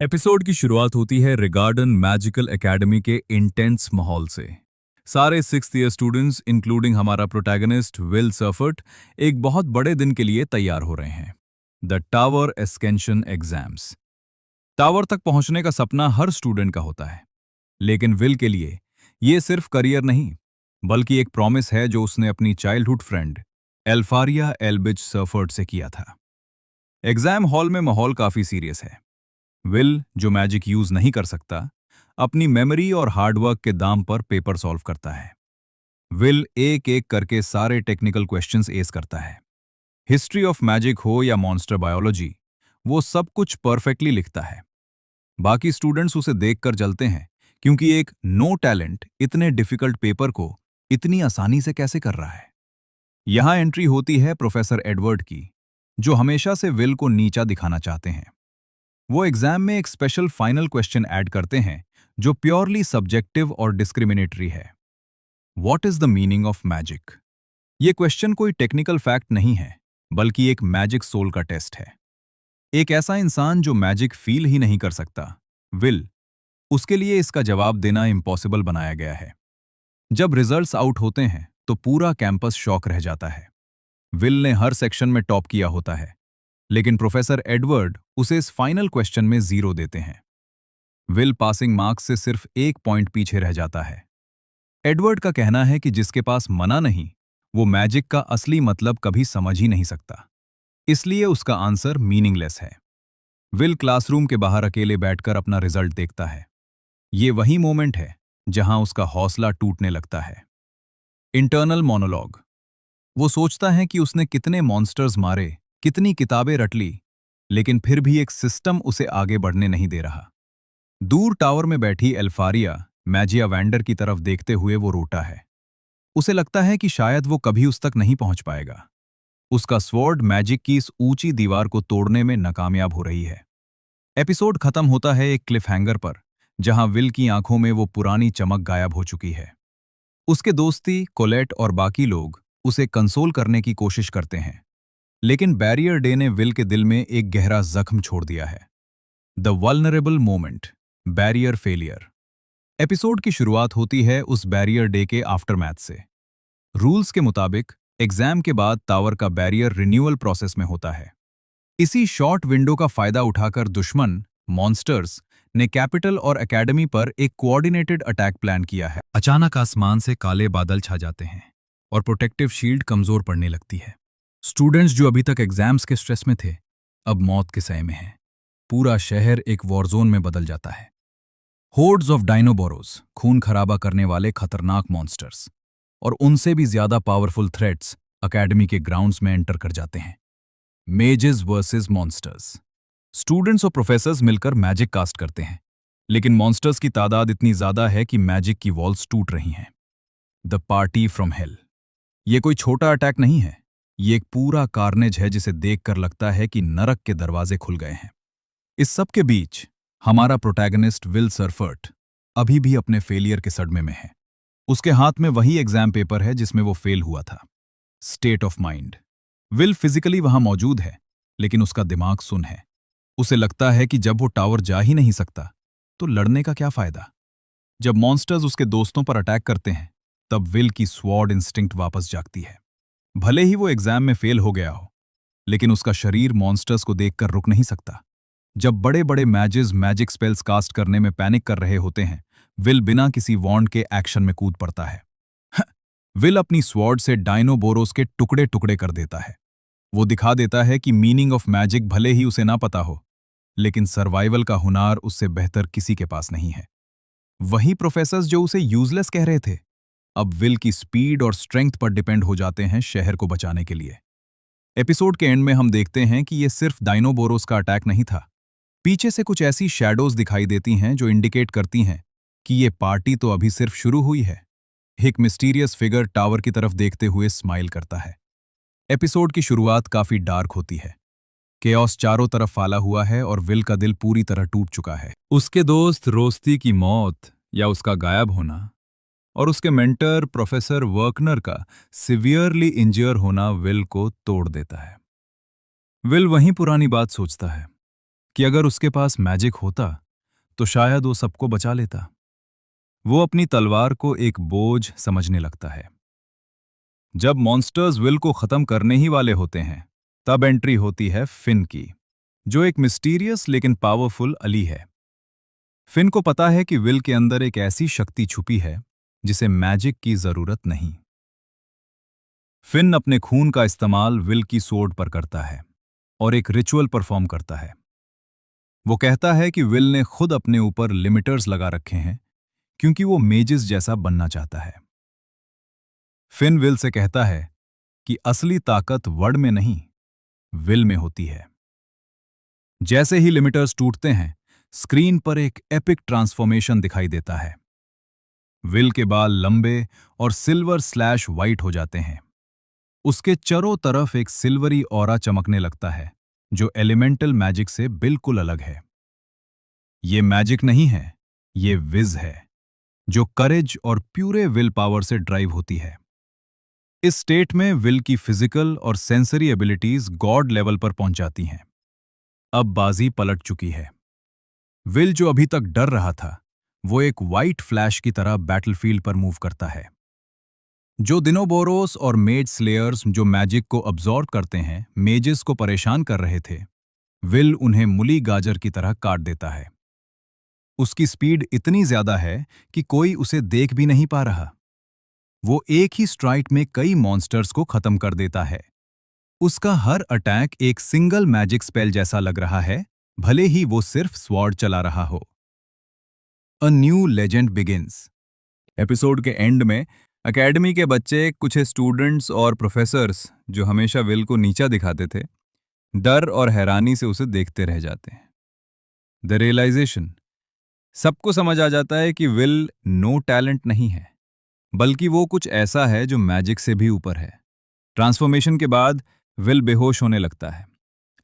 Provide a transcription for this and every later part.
Episode की शुरुआत होती है रिगार्डन मैजिकल एकेडमी के इंटेंस माहौल से। सारे 6th ईयर स्टूडेंट्स इंक्लूडिंग हमारा प्रोटैगनिस्ट विल सर्फर्ट एक बहुत बड़े दिन के लिए तैयार हो रहे हैं, द टावर एस्केंशन एग्जाम्स। टावर तक पहुंचने का सपना हर स्टूडेंट का होता है, लेकिन विल के लिए ये सिर्फ करियर नहीं, बल्कि एक प्रॉमिस है जो उसने अपनी चाइल्डहुड फ्रेंड एल्फारिया एल्बिज सर्फर्ट से किया था। एग्जाम हॉल में माहौल काफी सीरियस है। विल, जो मैजिक यूज नहीं कर सकता, अपनी मेमोरी और हार्डवर्क के दाम पर पेपर सॉल्व करता है। विल एक एक करके सारे टेक्निकल क्वेश्चंस एस करता है। हिस्ट्री ऑफ मैजिक हो या मॉन्स्टर बायोलॉजी, वो सब कुछ परफेक्टली लिखता है। बाकी स्टूडेंट्स उसे देखकर जलते हैं, क्योंकि एक नो टैलेंट इतने डिफिकल्ट पेपर को इतनी आसानी से कैसे कर रहा है। यहां एंट्री होती है प्रोफेसर एडवर्ड की, जो हमेशा से विल को नीचा दिखाना चाहते हैं। वो एग्जाम में एक स्पेशल फाइनल क्वेश्चन ऐड करते हैं जो प्योरली सब्जेक्टिव और डिस्क्रिमिनेटरी है। What is the meaning of magic? ये क्वेश्चन कोई टेक्निकल फैक्ट नहीं है, बल्कि एक मैजिक सोल का टेस्ट है। एक ऐसा इंसान जो मैजिक फील ही नहीं कर सकता, विल, उसके लिए इसका जवाब देना इम्पॉसिबल बनाया गया है। जब रिजल्ट्स आउट होते हैं तो पूरा कैंपस शॉक रह जाता है। विल ने हर सेक्शन में टॉप किया होता है, लेकिन प्रोफेसर एडवर्ड उसे इस फाइनल क्वेश्चन में 0 देते हैं। विल पासिंग मार्क्स से सिर्फ 1 पॉइंट पीछे रह जाता है। एडवर्ड का कहना है कि जिसके पास मना नहीं, वो मैजिक का असली मतलब कभी समझ ही नहीं सकता। इसलिए उसका आंसर मीनिंगलेस है। विल क्लासरूम के बाहर अकेले बैठकर अपना रिजल्ट देखता है। ये वही मोमेंट है जहां उसका हौसला टूटने लगता है। Internal monologue. वो सोचता है कि उसने कितने मॉन्स्टर्स मारे, कितनी किताबें रट ली, लेकिन फिर भी एक सिस्टम उसे आगे बढ़ने नहीं दे रहा। दूर टावर में बैठी एल्फारिया मैजिया वैंडर की तरफ देखते हुए वो रोता है। उसे लगता है कि शायद वो कभी उस तक नहीं पहुंच पाएगा। उसका स्वॉर्ड मैजिक की इस ऊंची दीवार को तोड़ने में नाकामयाब हो रही है। एपिसोड खत्म होता है एक क्लिफ हैंगर पर, जहां विल की आंखों में वो पुरानी चमक गायब हो चुकी है। उसके दोस्ती, कोलेट और बाकी लोग उसे कंसोल करने की कोशिश करते हैं, लेकिन बैरियर डे ने विल के दिल में एक गहरा जख्म छोड़ दिया है। The vulnerable moment, barrier failure. Episode की शुरुआत होती है उस बैरियर डे के आफ्टरमैथ से। रूल्स के मुताबिक एग्जाम के बाद टावर का बैरियर रिन्यूअल प्रोसेस में होता है। इसी शॉर्ट विंडो का फायदा उठाकर दुश्मन, मॉन्स्टर्स, ने कैपिटल और एकेडमी पर एक कोऑर्डिनेटेड अटैक प्लान किया है। अचानक आसमान से काले बादल छा जाते हैं और प्रोटेक्टिव शील्ड कमजोर पड़ने लगती है। स्टूडेंट्स जो अभी तक एग्जाम्स के स्ट्रेस में थे, अब मौत के सय में हैं। पूरा शहर एक वॉरजोन में बदल जाता है। होर्ड्स ऑफ डायनोबोरोस, खून खराबा करने वाले खतरनाक मॉन्स्टर्स, और उनसे भी ज्यादा पावरफुल थ्रेट्स एकेडमी के ग्राउंड्स में एंटर कर जाते हैं। Mazes versus monsters. स्टूडेंट्स और प्रोफेसर्स मिलकर मैजिक कास्ट करते हैं, लेकिन मॉन्स्टर्स की तादाद इतनी ज्यादा है कि मैजिक की वॉल्स टूट रही हैं। The party from hello. ये कोई छोटा अटैक नहीं है, ये एक पूरा कार्नेज है जिसे देखकर लगता है कि नरक के दरवाजे खुल गए हैं। इस सब के बीच हमारा प्रोटैगनिस्ट विल सर्फर्ट अभी भी अपने फेलियर के सदमे में है। उसके हाथ में वही एग्जाम पेपर है जिसमें वो फेल हुआ था। State of mind. Will physically वहां मौजूद है, लेकिन उसका दिमाग सुन है। उसे लगता है कि जब वो टावर जा ही नहीं सकता, तो लड़ने का क्या फायदा। जब मॉन्स्टर्स उसके दोस्तों पर अटैक करते हैं, तब विल की स्वॉर्ड इंस्टिंक्ट वापस जागती है। भले ही वो एग्जाम में फेल हो गया हो, लेकिन उसका शरीर मॉन्स्टर्स को देखकर रुक नहीं सकता। जब बड़े बड़े मैजेस मैजिक स्पेल्स कास्ट करने में पैनिक कर रहे होते हैं, विल बिना किसी वॉन्ड के एक्शन में कूद पड़ता है। विल अपनी स्वॉर्ड से डायनोबोरोस के टुकड़े टुकड़े कर देता है। वो दिखा देता है कि मीनिंग ऑफ मैजिक भले ही उसे ना पता हो, लेकिन सर्वाइवल का हुनार उससे बेहतर किसी के पास नहीं है। वही प्रोफेसर्स जो उसे यूजलेस कह रहे थे, अब विल की स्पीड और स्ट्रेंथ पर डिपेंड हो जाते हैं शहर को बचाने के लिए। एपिसोड के एंड में हम देखते हैं कि ये सिर्फ डायनोबोरोस का अटैक नहीं था। पीछे से कुछ ऐसी शैडोज दिखाई देती हैं जो इंडिकेट करती हैं कि ये पार्टी तो अभी सिर्फ शुरू हुई है। एक मिस्टीरियस फिगर टावर की तरफ देखते हुए स्माइल करता है। एपिसोड की शुरुआत काफी डार्क होती है। केओस चारों तरफ फैला हुआ है और विल का दिल पूरी तरह टूट चुका है। उसके दोस्त रोस्ती की मौत या उसका गायब होना, और उसके मेंटर प्रोफेसर वर्कनर का सिवियरली इंजर होना विल को तोड़ देता है। विल वहीं पुरानी बात सोचता है। कि अगर उसके पास मैजिक होता तो शायद वो सबको बचा लेता। वो अपनी तलवार को एक बोझ समझने लगता है। जब मॉन्स्टर्स विल को खत्म करने ही वाले होते हैं, तब एंट्री होती है फिन की, जो एक मिस्टीरियस लेकिन पावरफुल अली है। फिन को पता है कि विल के अंदर एक ऐसी शक्ति छुपी है जिसे मैजिक की जरूरत नहीं। फिन अपने खून का इस्तेमाल विल की सोर्ड पर करता है और एक रिचुअल परफॉर्म करता है। वो कहता है कि विल ने खुद अपने ऊपर लिमिटर्स लगा रखे हैं क्योंकि वो मेजिस जैसा बनना चाहता है। फिन विल से कहता है कि असली ताकत वर्ड में नहीं, विल में होती है। जैसे ही लिमिटर्स टूटते हैं, स्क्रीन पर एक एपिक ट्रांसफॉर्मेशन दिखाई देता है। विल के बाल लंबे और सिल्वर स्लैश वाइट हो जाते हैं। उसके चारों तरफ एक सिल्वरी ऑरा चमकने लगता है, जो एलिमेंटल मैजिक से बिल्कुल अलग है। ये मैजिक नहीं है, ये विज है, जो करेज और प्यूरे विल पावर से ड्राइव होती है। इस स्टेट में विल की फिजिकल और सेंसरी एबिलिटीज गॉड लेवल पर पहुंच जाती हैं। अब बाजी पलट चुकी है। विल जो अभी तक डर रहा था, वो एक वाइट फ्लैश की तरह बैटलफील्ड पर मूव करता है। जो दिनोबोरोस और मेज स्लेयर्स जो मैजिक को अब्जॉर्ब करते हैं, मेजेस को परेशान कर रहे थे, विल उन्हें मूली गाजर की तरह काट देता है। उसकी स्पीड इतनी ज्यादा है कि कोई उसे देख भी नहीं पा रहा। वो एक ही स्ट्राइक में कई मॉन्स्टर्स को खत्म कर देता है। उसका हर अटैक एक सिंगल मैजिक स्पेल जैसा लग रहा है, भले ही वो सिर्फ स्वॉर्ड चला रहा हो। A new legend begins. Episode के एंड में एकेडमी के बच्चे, कुछ स्टूडेंट्स और प्रोफेसर्स जो हमेशा विल को नीचा दिखाते थे, डर और हैरानी से उसे देखते रह जाते हैं। The realization. सबको समझ आ जाता है कि विल नो टैलेंट नहीं है, बल्कि वो कुछ ऐसा है जो मैजिक से भी ऊपर है। ट्रांसफॉर्मेशन के बाद विल बेहोश होने लगता है,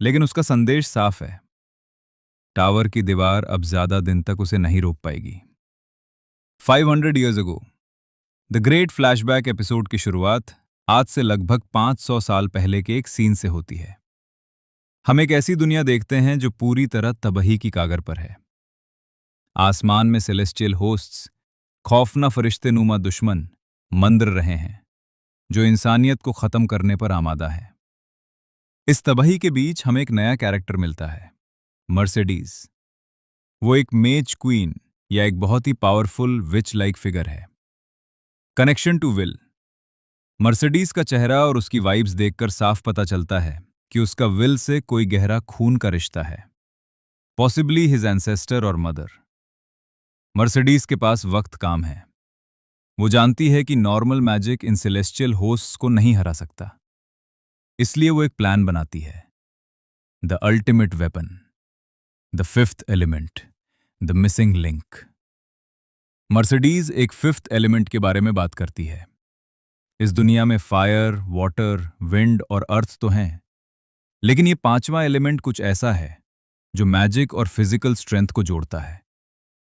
लेकिन उसका संदेश साफ है। टावर की दीवार अब ज्यादा दिन तक उसे नहीं रोक पाएगी। 500 years ago. The great flashback episode की शुरुआत आज से लगभग 500 साल पहले के एक सीन से होती है। हम एक ऐसी दुनिया देखते हैं जो पूरी तरह तबाही की कागर पर है। आसमान में सेलेस्टियल होस्ट्स, खौफना फरिश्ते नुमा दुश्मन मंद्र रहे हैं, जो इंसानियत को खत्म करने पर आमादा है। इस तबाही के बीच हमें एक नया कैरेक्टर मिलता है, मर्सिडीज। वो एक मेज क्वीन या एक बहुत ही पावरफुल विच लाइक फिगर है। Connection to will. मर्सिडीज का चेहरा और उसकी वाइब्स देखकर साफ पता चलता है कि उसका विल से कोई गहरा खून का रिश्ता है, पॉसिबली हिज एंसेस्टर और मदर। मर्सिडीज के पास वक्त काम है। वो जानती है कि नॉर्मल मैजिक इन सेलेस्टियल होस्ट्स को नहीं हरा सकता, इसलिए वो एक प्लान बनाती है। The ultimate weapon, the fifth element, the missing link. Mercedes एक फिफ्थ एलिमेंट के बारे में बात करती है। इस दुनिया में फायर, वाटर, विंड और अर्थ तो हैं, लेकिन ये पांचवा एलिमेंट कुछ ऐसा है जो मैजिक और फिजिकल स्ट्रेंथ को जोड़ता है,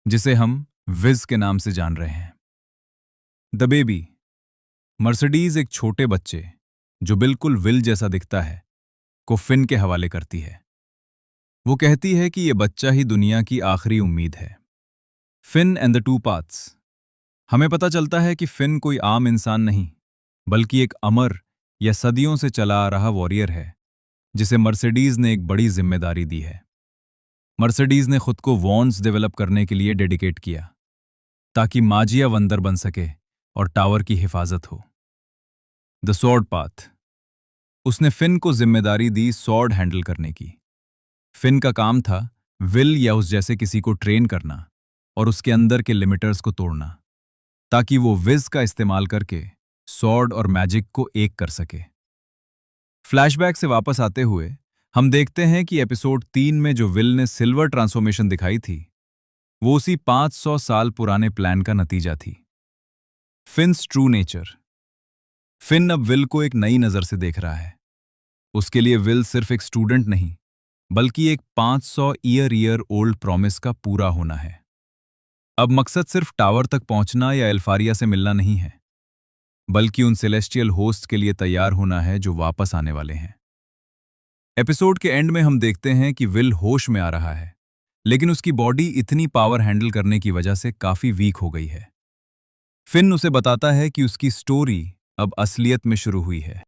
जिसे हम विज के नाम से जान रहे हैं। The baby. मर्सिडीज एक छोटे बच्चे, जो बिल्कुल विल जैसा दिखता है, को फिन के हवाले करती है। वो कहती है कि यह बच्चा ही दुनिया की आखिरी उम्मीद है। Finn and the two paths. हमें पता चलता है कि फिन कोई आम इंसान नहीं, बल्कि एक अमर या सदियों से चला आ रहा वॉरियर है, जिसे मर्सिडीज ने एक बड़ी जिम्मेदारी दी है। मर्सिडीज ने खुद को वॉन्ड्स डेवलप करने के लिए डेडिकेट किया, ताकि माजिया वंदर बन सके और टावर की हिफाजत हो। The sword path. उसने फिन को जिम्मेदारी दी सॉर्ड हैंडल करने की। फिन का काम था विल या उस जैसे किसी को ट्रेन करना और उसके अंदर के लिमिटर्स को तोड़ना, ताकि वो विज का इस्तेमाल करके सॉर्ड और मैजिक को एक कर सके। फ्लैशबैक से वापस आते हुए हम देखते हैं कि एपिसोड 3 में जो विल ने सिल्वर ट्रांसफॉर्मेशन दिखाई थी, वो उसी 500 साल पुराने प्लान का नतीजा थी। Fins true nature. फिन अब विल को एक नई नजर से देख रहा है। उसके लिए विल सिर्फ एक स्टूडेंट नहीं, बल्कि एक 500 ईयर ओल्ड प्रॉमिस का पूरा होना है। अब मकसद सिर्फ टावर तक पहुंचना या एल्फारिया से मिलना नहीं है, बल्कि उन सेलेस्टियल होस्ट के लिए तैयार होना है जो वापस आने वाले हैं। एपिसोड के एंड में हम देखते हैं कि विल होश में आ रहा है, लेकिन उसकी बॉडी इतनी पावर हैंडल करने की वजह से काफी वीक हो गई है। फिन उसे बताता है कि उसकी स्टोरी अब असलियत में शुरू हुई है।